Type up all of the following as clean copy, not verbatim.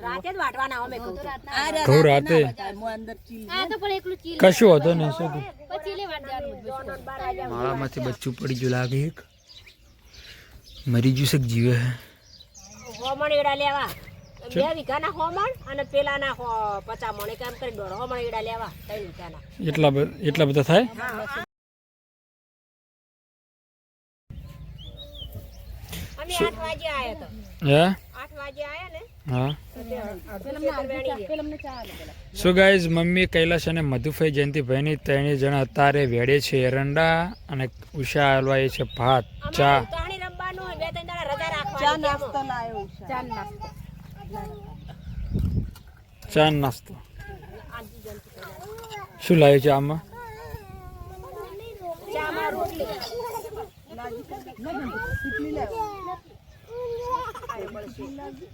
રાતે જ વાટવાના અમે કહું ઘઉં રાતે કશું હતો ને શું માળામાંથી બચ્ચું પડી ગયું લાગે એક મરી ગયું છે કે જીવે હોમણ એડા લેવા 2 વીઘાના હોમણ અને પેલાના 50 મણ કામ કરી દોડ હોમણ એડા લેવા 3 વીઘાના એટલા બધા થાય અમે 8 વાગે આયા તો હે 8 વાગે આયા ને હા સો ગાઈઝ મમ્મી કૈલાશ અને મધુભાઈ જયંતિભાઈની 3 જણા અત્યારે વેડે છે એરંડા અને ઉષા હલવાય છે ભાત ચા તાણી રમવાનું 2-3 દાડા રજા રાખવાની ચા નાસ્તો લાયો ચા નાસ્તો શું લાવ્યો છે આમાં ચામાં રોટલી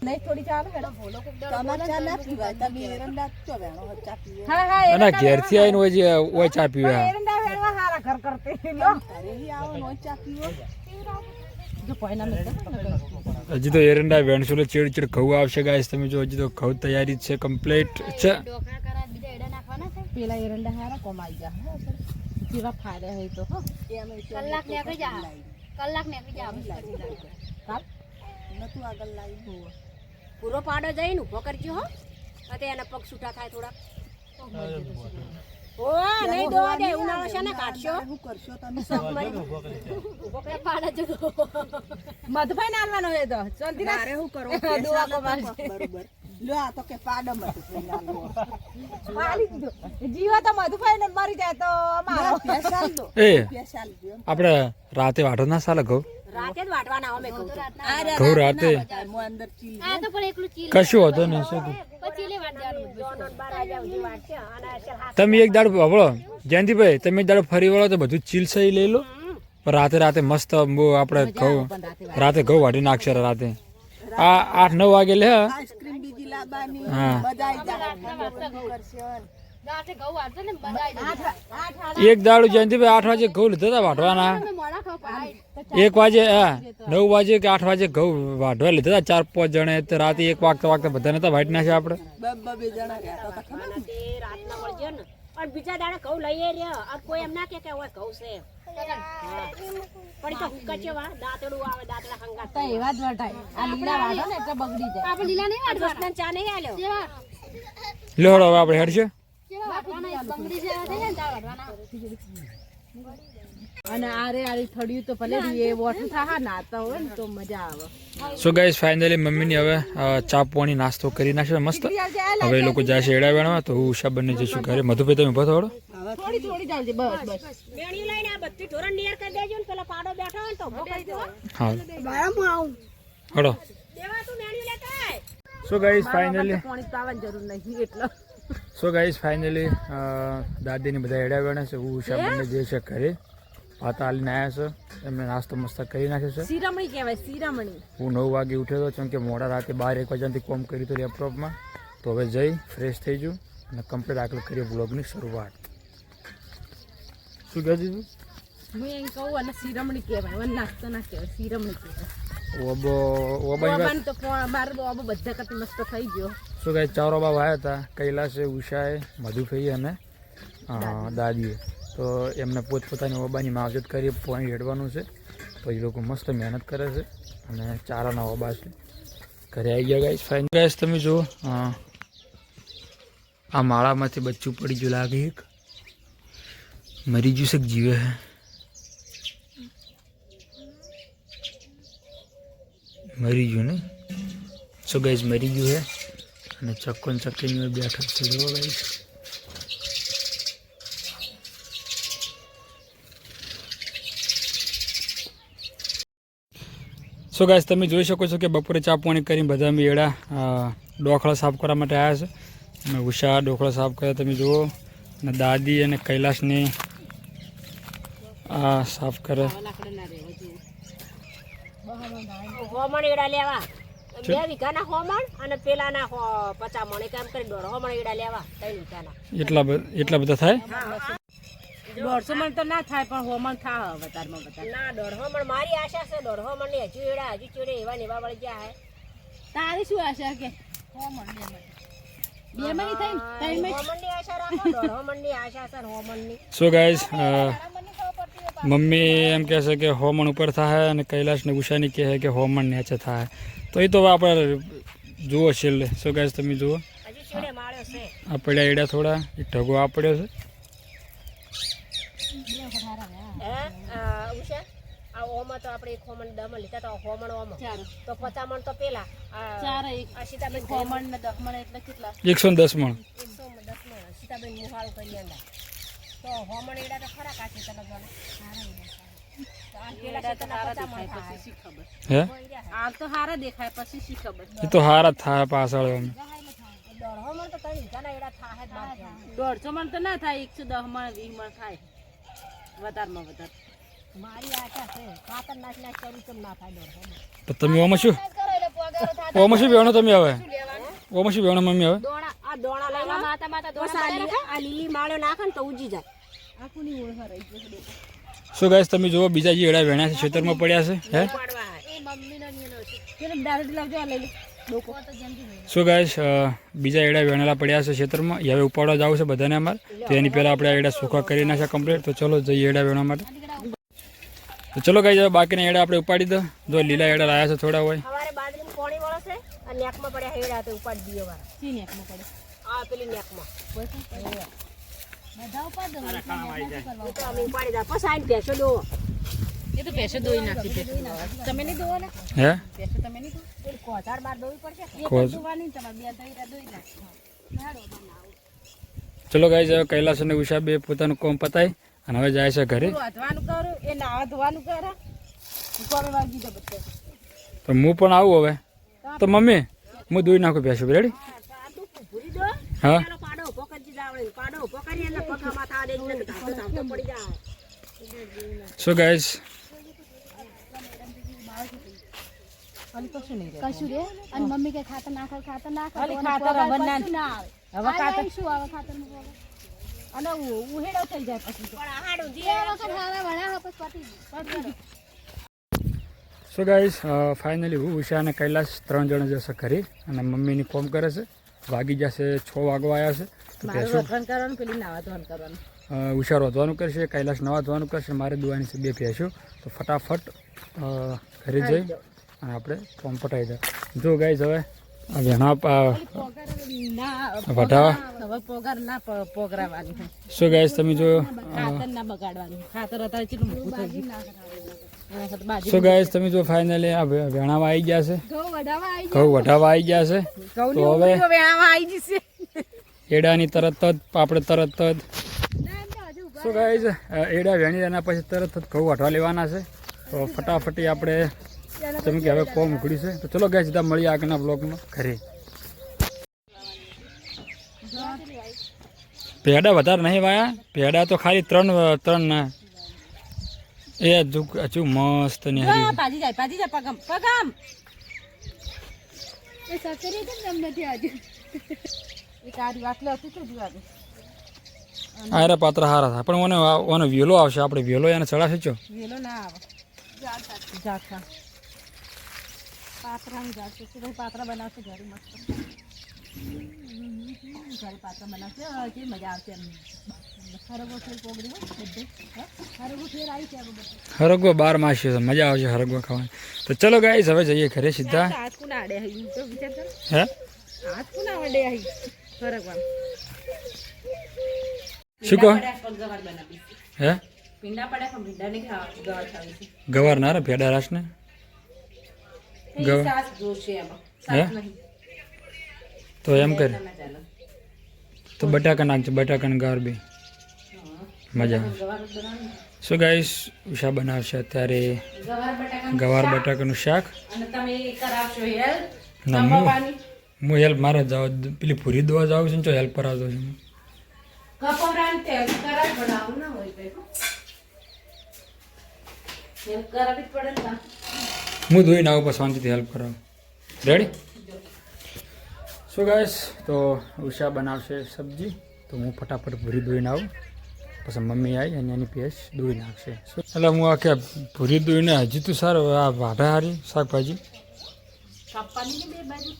નહીં થોડી ચા આવે તમારે ચા ના પીવાય તમે એરંડા ચો વેણો ચા પીવે અને ઘેરથી આવીને ઓય ચા પીવે એરંડા વેણવા હારા ઘર કરતે લો ઘરેથી આવો નો ચા પીવો જો કોઈના મે હજી તો એરંડા વેણસુલો ચીડ ઘઉં આવશે ગાઈસ તમે જો હજી તો ઘઉં તૈયારી છે કમ્પ્લીટ છે પેલા એરંડા હારા કોમાઈ જા કેવા ફાડે હે તો કલાક ને કઈ જા કાલ નતું આગળ લાવી હો પૂરો પાડો જઈને ઉભો કરજો હો અતે એના પગ છૂટા થાય થોડા ઓ નહીં દોવા દે ઉનાળો છે ને કાઢશો શું કરશો તમે ઉભો કરે પાડા જો મધભાઈ નાલવાનો હે તો જલ્દી ના અરે હું કરો દુઆ કો બરોબર લો આ તો કે પાડો મધભાઈ નાલવો પાલી દીધો જીવા તો મધભાઈ ને મરી જાય તો અમારો પેશાલ દો એ પેશાલ દો આપણે રાતે વાટો ના સાલે ઘઉં રાતે જ વાટવાના અમે કહું ઘઉં રાતે મો અંદર ચીલ આ તો પણ એકલું ચીલ કશું હતો ને શું પછી લે વાટ દેવાનું 12 વાગ્યા સુધી વાટશે અને તમે એક દાડો વાપરો જયંતિભાઈ તમે એક દાડો ફરી વળો તો બધું ચીલસઈ લઈ લો પણ રાતે મસ્ત આપણે ઘઉં રાતે ઘઉં વાટી નાખશે રાતે આ 8-9 વાગે લે આઈસ્ક્રીમ બીજી લાબાની હા બધાઈ જાય કરશે રાતે ઘઉં વાટશે ને બધાય એક દાડો જયંતિભાઈ 8 વાગે ઘઉં લીધા હતા વાટવાના મોડા ખાવ પાય 1 વાગે 9 વાગે કે 8 વાગે ઘઉં વાટવા લીધા હતા 4-5 જણે તો રાતે 1 વાગતા બધા નતા વાટી નાખ્યા આપણે બે જણા ગયા તો ખબર તે રાતના વળજો ને અને બીજા દાડે ઘઉં લઈએ રહ્યો આ કોઈ એમ ના કે ઓય ઘઉં છે પણ તો હુકચ્યો વા દાંતડું આવે દાંતડા હંગાત તો એવા જ વટાય આ લીલા વાટો ને એટલે બગડી જાય આપણે લીલા નહીં વાટવાના ચા નહીં આલ્યો લેવડો હવે આપણે હેડશે બંગડી જેવા થઈ જાય ને દાળ વાટવાના અને આરે થડ્યું તો ભલે એ વોટર થા નાતા હોય ને તો મજા આવે સો ગાઈસ ફાઇનલી મમ્મીની હવે ચા પાણી નાસ્તો કરી નાખ્યો મસ્ત હવે એ લોકો જાય છે એડા વેણવા તો હું ઉષા બંને જઈશું ઘરે મધુભાઈ તમે ઉભા થોડો થોડી ચાલજે બસ મેણી લઈને આ બધી ઢોરણ નિયર કરી દેજો ને પેલા પાડો બેઠો હોય ને તો ઉભો કરી દો હા બારામાં આવું હડો દેવા તું મેણી લેતા આય સો ગાઈસ ફાઇનલી પાણી પાવાની જરૂર નહીં એટલે સો ગાઈસ ફાઇનલી દાદીને બધા એડા વેણે છે હું ઉષા બંને જે છે ઘરે ભાત આલીને આવ્યા છે એમને નાસ્તો મસ્ત કરી નાખ્યો છે શિરામણી કહેવાય શિરામણી હું 9 વાગે ઉઠ્યો હતો કેમ કે મોડા રાતે 12-1 વાગ્યાથી કોમ કર્યું હતું લેપટોપમાં તો હવે જઈ ફ્રેશ થઈ જઉં અને કમ્પ્લીટ આગળ કરીએ બ્લોગની શરૂઆત શું કહે દીધું હું એમ કહું અને શિરામણી કહેવાય મને નાસ્તો ના કહેવાય શિરામણી કહેવાય ઓબો તો મારો ઓબો બધા કરતી મસ્ત થઈ ગયો શું કહે 4 બાબ આવ્યા હતા કૈલાશે ઉષાએ મધુભાઈ અને દાદીએ તો એમને પોતપોતાની ઓબાની માવજત કરી પોઈન્ટ હેડવાનું છે તો એ લોકો મસ્ત મહેનત કરે છે અને ચારાના ઓબા છે ઘરે આવી ગયા ગાઈસ ફાઇન ગાઈસ તમે જુઓ આ માળામાંથી બચ્ચું પડી ગયું લાગે એક મરી ગયું છે કે જીવે છે મરી ગયું ને સો ગાઈસ મરી ગયું છે અને ચક્કો ને ચક્કીની બેઠક છે જો ગાઈસ સો ગાઈસ તમે જોઈ શકો છો કે બપોરે ચા પાણી કરીને બધા અમે એડા ડોખળા સાફ કરવા માટે આવ્યા છે અને ઉષા ડોખળા સાફ કર્યા તમે જુઓ અને દાદી અને કૈલાશને આ સાફ કરે હોમણ એડા લેવા 2 વીઘાના હોમણ અને પેલાના 50 મણ કામ કરી દોડ હોમણ એડા લેવા 3 વીઘાના એટલા બધા થાય 150 મણ તો ના થાય પણ હોમણ થા વધારમાં વધારે ના 150 મણ મારી આશા છે 150 મણ ની હજુ ચેડે એવા નેવા વળી ગયા હે તારી શું આશા કે હોમણની આશા રાખો, હોમણની આશા છે, હોમણની. સો ગાઈઝ મમ્મી એમ કહે છે કે હોમણ ઉપર થાય અને કૈલાશને ઉષાની કહે કે હોમણ નીચે થાય. તો એ તો હવે આપણે જુઓ છેલ્લે. સો ગાઈઝ તમે જુઓ હજી છેડે માળ્યો છે. આ પડ્યા એડા થોડા એ ઢગો આ પડ્યો છે. ઉષા આ ઓમાં તો આપણે એક હોમણ દમ લીધા તો હોમણ ઓમાં તો 50 મણ તો પેલા આ સીતાબેન હોમણ ને 10 મણ એટલે કેટલા 110 મણ 110 મણ સીતાબેન મુહાળું કરી આંદા તો હોમણ એડા તો ખરા કાચે તને ગણ હે આ તો હારા દેખાય પછી શી ખબર. એ તો હારા જ થાય પાછળ એમ. 150 મણ તો તણી જના એડા થાય જ બાર 150 મણ તો ના થાય 110 મણ 20 મણ થાય વધારમાં વધારે. મારી આશા છે ખાતર નાખ કરું કેમ ના થાય 150 મણ. તો તમે ઓમાં શું બેણો તમે હવે ઓમાં શું બેણો મમ્મી હવે દોણા આ દોણા લેવા માતા માતા દોણા આ લીલી માળો નાખે ને તો ઉજી જાય. આ કોની ઓળખા રહી છે. સો ગાઈસ તમે જુઓ બીજા જે એડા વેણ્યા છે ખેતરમાં પડ્યા છે હે. પાડવા એ મમ્મીના નિયનો છે. પેલો ડાયરેક્ટ લાવજો આ લઈ લે ડોકો. સો ગાઈસ બીજા એડા વેણેલા પડ્યા છે ખેતરમાં એ હવે ઉપાડવા જવું છે બધાને અમારે. તો એની પહેલાં આપણે આ એડા સૂકા કરી નાખ્યા કમ્પ્લીટ. તો ચલો જઈએ એડા વેણવા માટે. તો ચલો ગાઈસ હવે બાકીના એડા આપણે ઉપાડી દો. જો લીલા એડા લાયા છે થોડા હોય. સવારે બાજરીમાં પાણી વળશે અને નેકમાં પડ્યા હેડા તો ઉપાડી દીયો વાળા. સી નેકમાં પડે આ પેલી નેકમાં બધા ઉપાડ દો. એ તો અમે ઉપાડી દા પછી આઈને ભેંસો દો. એ તો પેસે દોઈ નાખી દે. તમે નહીં દોવો ને હે પેસે તમે નહીં દો. એ કોચાડ બાર દોવી પડશે. કોચ દોવાની તમારે બે તૈરા દોઈ નાખી. ચલો ગાઈસ હવે કૈલાસ અને ઉષા બે પોતાનું કામ પતાય અને હવે જાય છે ઘરે. વાંચવાનું કરું એ નાવા ધોવાનું કરે કોમે વાગી દે બધે. તો હું પણ આવું હવે. તો મમ્મી હું દોઈ નાખું ભેંસો રેડી. સાદું ભૂરી દો. હા પેલો પાડો પકડી જાવડે પાડો પકડી એટલે પગમાં થા દે એટલે ધાતો ધાતો પડી જાય. સો ગાઈસ ખાલી કશું નહીં રહે. કશું રે અને મમ્મી કે ખાતર નાખ ખાલી ખાતર હવે ના હવે ખાતર શું આવે ખાતર નું અને ઉહેડો થઈ જાય પછી તો. પણ આહાડું બે જે વખત હારા વળ્યા હપસ પતી ગયું. સો ગાઈસ ફાઇનલી હું ઉષા અને કૈલાશ 3 જણા જશે ઘરે અને મમ્મીની કોમ કરે છે. વાગી જશે 6 વાગવા આવ્યા છે. તો મારું ભેંસો વખણ કરવાનું પેલી નાવા ધોવાનું કરવાનું. ઉષા રોધવાનું કરશે કૈલાશ નવા ધોવાનું કરશે મારે દોવાની છે 2 ભેંસો. તો ફટાફટ ઘરે જઈ અને આપણે કોમ પટાવી દે. જો ગાઈસ હવે આ વેણા વઢાવા હવે પોગાર ના પોગરાવાની હોય. સો ગાઈસ તમે જો ખાતર ના બગાડવાનું. ખાતર અત્યારે કેટલું મોટું થઈ ગયું. એના સાથે બાજુ સો ગાઈસ તમે જો ફાઇનલી આ વેણામાં આવી ગયા છે. ઘઉં વઢાવા આવી ઘઉં વઢાવા આવી ગયા છે. કૌની તો હવે ઉંમરીઓ વેણામાં આવી જશે. એડાની તરત જ આપણે તરત જ શું ગાઈસ એડા વેણી એના પછી તરત જ ઘઉં વઢવા લેવાના છે. તો ફટાફટી આપણે તમે કે હવે કોમ ઉઘડી છે. તો ચલો ગાઈસ સીધા મળીએ આગળના બ્લોગમાં ઘરે. પેડા વધારે નહીં વાયા પેડા તો ખાલી 3 ના એ હજુ મસ્ત ને હા, પાજી જાય પગમ પગમ. એ સકરી કેમ જમ નથી આજે એ કારી વાટલો હતી તો દીવા દે. આરા પાત્ર હારા થાય પણ ઓનો વેલો આવશે આપણે વેલો એને ચડાશે છો વેલો ના આવે જાખા પાત્રાનું જાખું છે. ભાઈ પાત્રા બનાવશે ઘરે મસ્ત. ઘરે પાત્રા બનાવશે કેવી મજા આવશે એમ. ખરગો ફેર પોગડી હોય બધે. ખરગો ફેર આવી છે બધે. હરગવો 12 માસી છે મજા આવશે હરગવો ખાવાની. તો ચલો ગાઈસ હવે જઈએ ઘરે સીધા. હાથ કુના આડે હઈ તો વિચાર કર. હે હાથ કુના આડે હઈ ખરગવા. શું કહો ગવાર બનાવી. હે પીંડા પડે પણ પીંડા નહીં ખાવા ગવાર ખાવી છે. ગવાર ના રે ભેડા રાસ ને ગવાર સાસ જોશે એમાં. હે સાસ નહીં. તો એમ કર ના ચાલે. તો બટાકા નાખજો બટાકા ને ગાર બી મજા આવે. ગવાર બનાવવાનું. સો ગાઈસ ઉષા બનાવશે અત્યારે ગવાર બટાકા ગવાર બટાકાનું શાક. અને તમે એ કરાવશો હેલ્પ ના કપાવાની. હું હેલ્પ મારે જાવ પેલી પૂરી દવા જાઉં છું ને તો હેલ્પ કરાવતો છું. કપાવરાન તે કરાવ બનાવું ના હોય કઈ. હેલ્પ કરાવી જ પડે ને. હું ધોઈને આવું પછી શાંતિથી હેલ્પ કરાવું. રેડી સો ગાઈસ તો ઉષા બનાવશે સબ્જી તો હું ફટાફટ ભૂરી ધોઈને આવું પછી મમ્મી આવી અને એની પેસ્ટ ધોઈ નાખશે. એટલે હું આખે ભૂરી ધોઈને હજી તો સારું આ વાઢા હારી શાકભાજી કપાની ને બે બાજુ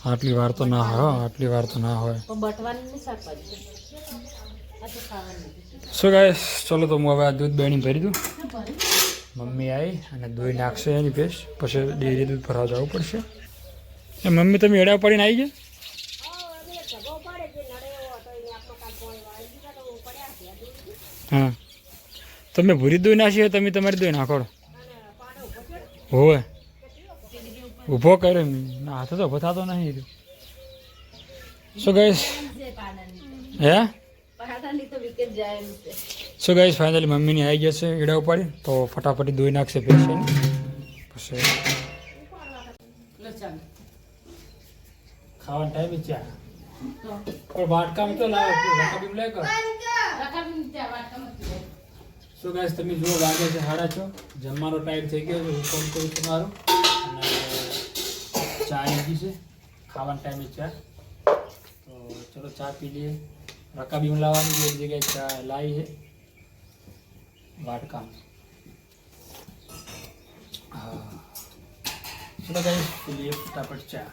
આટલી વાર તો ના હોય હો, આટલી વાર તો ના હોય. પણ બટવાની નહીં શાકભાજી આ તો ખાવાની. સો ગાઈસ ચલો તો હું હવે આ દૂધ બેણી ભરી દઉં. મમ્મી આવી અને દોઈ નાખશે એની પેસ્ટ, પછી ડેરી દૂધ ભરવા જવું પડશે. એ મમ્મી તમે એડા પડીને આવી ગયા? હા તમે ભૂરી દોઈ નાખી, તમે તમારી દોઈ નાખો. હોય ઊભો કર્યો મેં, હાથ તો ઊભો થતો નહીં. સો ગાઈસ હે સો ગાઈસ ફાઇનલી મમ્મીની આવી ગયા છે એડા ઉપાડી, તો ફટાફટી ધોઈ નાખશે પેશન્ટ. પછી ખાવાનો ટાઈમ ચા પણ વાટકામ તો લાવે રકાબી લે કર. સો ગાઈસ તમે જુઓ વાગે છે 6:30, જમવાનો ટાઈમ થઈ ગયો છે. હું ફોન કરું છું મારું, અને ચા આવી ગઈ છે, ખાવાનો ટાઈમે ચા. તો ચલો ચા પી લઈએ. રકાબી લાવવાની એક જગ્યાએ ચા લાવી છે વાટકામ. હા ચલો ગાઈસ પી લઈએ ફટાફટ ચા.